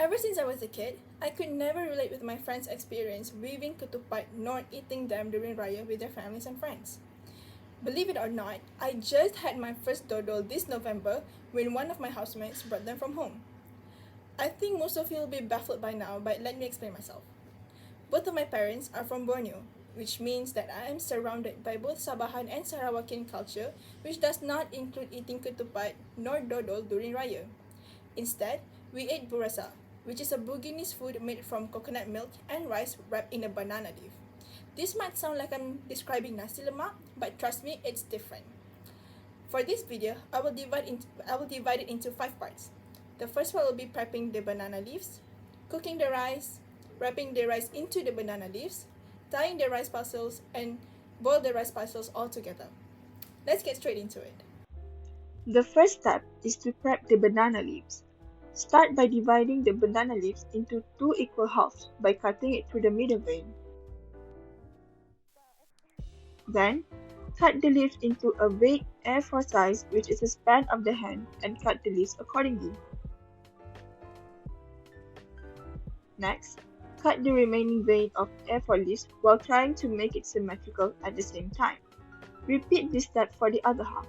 Ever since I was a kid, I could never relate with my friends' experience weaving ketupat nor eating them during Raya with their families and friends. Believe it or not, I just had my first dodol this November when one of my housemates brought them from home. I think most of you will be baffled by now, but let me explain myself. Both of my parents are from Borneo, which means that I am surrounded by both Sabahan and Sarawakian culture, which does not include eating ketupat nor dodol during Raya. Instead, we ate burasa, which is a Buginese food made from coconut milk and rice wrapped in a banana leaf. This might sound like I'm describing nasi lemak, but trust me, it's different. For this video, I will divide it into 5 parts. The first one will be prepping the banana leaves, cooking the rice, wrapping the rice into the banana leaves, tying the rice parcels, and boil the rice parcels all together. Let's get straight into it. The first step is to prep the banana leaves. Start by dividing the banana leaves into 2 equal halves by cutting it through the middle vein. Then, cut the leaves into a big A4 size, which is a span of the hand, and cut the leaves accordingly. Next, cut the remaining vein of A4 leaves while trying to make it symmetrical at the same time. Repeat this step for the other half.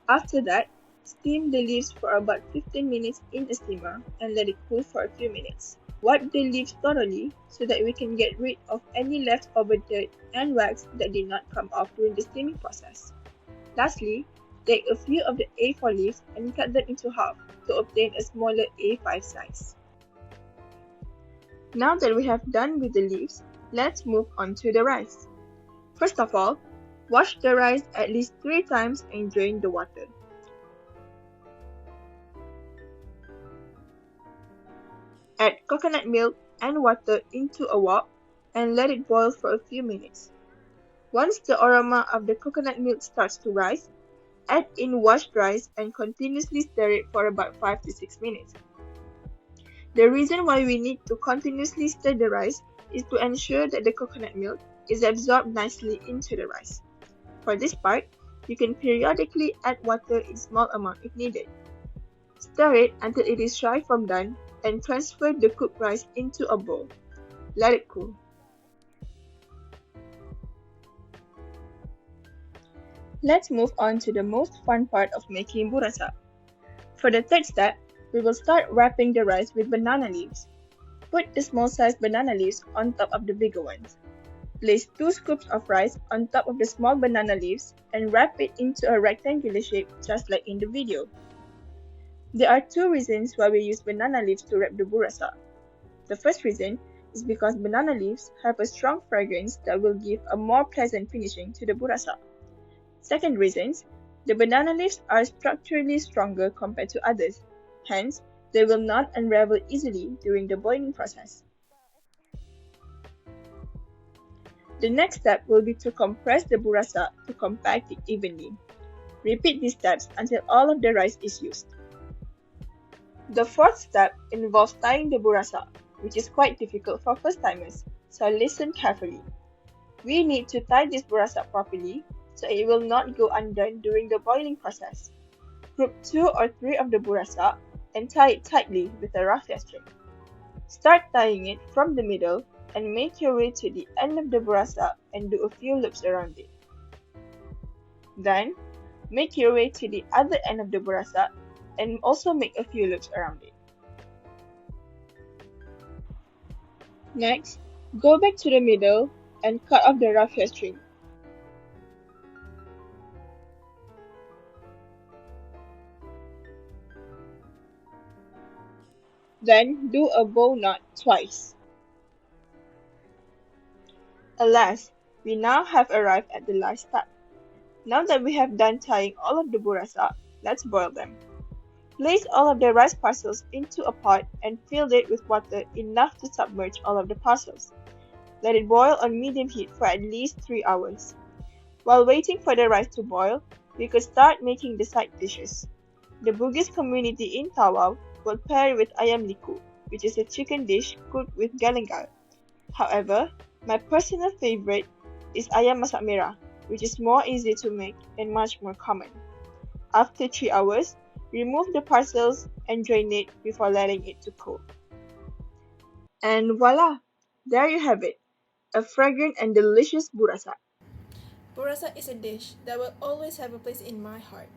After that, steam the leaves for about 15 minutes in a steamer and let it cool for a few minutes. Wipe the leaves thoroughly so that we can get rid of any leftover dirt and wax that did not come off during the steaming process. Lastly, take a few of the A4 leaves and cut them into half to obtain a smaller A5 size. Now that we have done with the leaves, let's move on to the rice. First of all, wash the rice at least 3 times and drain the water. Add coconut milk and water into a wok and let it boil for a few minutes. Once the aroma of the coconut milk starts to rise, add in washed rice and continuously stir it for about 5 to 6 minutes. The reason why we need to continuously stir the rice is to ensure that the coconut milk is absorbed nicely into the rice. For this part, you can periodically add water in small amount if needed. Stir it until it is dry from done and transfer the cooked rice into a bowl. Let it cool. Let's move on to the most fun part of making burasa. For the third step, we will start wrapping the rice with banana leaves. Put the small sized banana leaves on top of the bigger ones. Place 2 scoops of rice on top of the small banana leaves and wrap it into a rectangular shape just like in the video. There are 2 reasons why we use banana leaves to wrap the burasa. The first reason is because banana leaves have a strong fragrance that will give a more pleasant finishing to the burasa. Second reason, the banana leaves are structurally stronger compared to others, hence they will not unravel easily during the boiling process. The next step will be to compress the burasa to compact it evenly. Repeat these steps until all of the rice is used. The fourth step involves tying the burasa, which is quite difficult for first-timers, so listen carefully. We need to tie this burasa properly so it will not go undone during the boiling process. Group 2 or 3 of the burasa and tie it tightly with a raffia string. Start tying it from the middle and make your way to the end of the burasa and do a few loops around it. Then, make your way to the other end of the burasa and also make a few loops around it. Next, go back to the middle and cut off the raffia string. Then, do a bow knot twice. Alas, we now have arrived at the last step. Now that we have done tying all of the burasa, let's boil them. Place all of the rice parcels into a pot and fill it with water enough to submerge all of the parcels. Let it boil on medium heat for at least 3 hours. While waiting for the rice to boil, we could start making the side dishes. The Bugis community in Tawau will pair with ayam liku, which is a chicken dish cooked with galangal. However, my personal favorite is ayam masak merah, which is more easy to make and much more common. After 3 hours, Remove the parcels and drain it before letting it to cool. And voila! There you have it, a fragrant and delicious burasa. Burasa is a dish that will always have a place in my heart.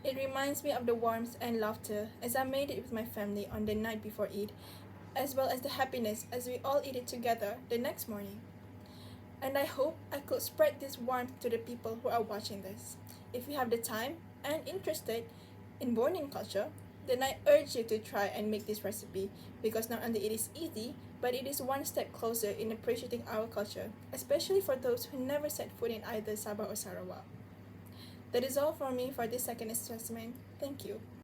It reminds me of the warmth and laughter as I made it with my family on the night before Eid, as well as the happiness as we all eat it together the next morning. And I hope I could spread this warmth to the people who are watching this. If you have the time and interested in Bornean culture, then I urge you to try and make this recipe because not only it is easy, but it is one step closer in appreciating our culture, especially for those who never set foot in either Sabah or Sarawak. That is all for me for this second assessment. Thank you.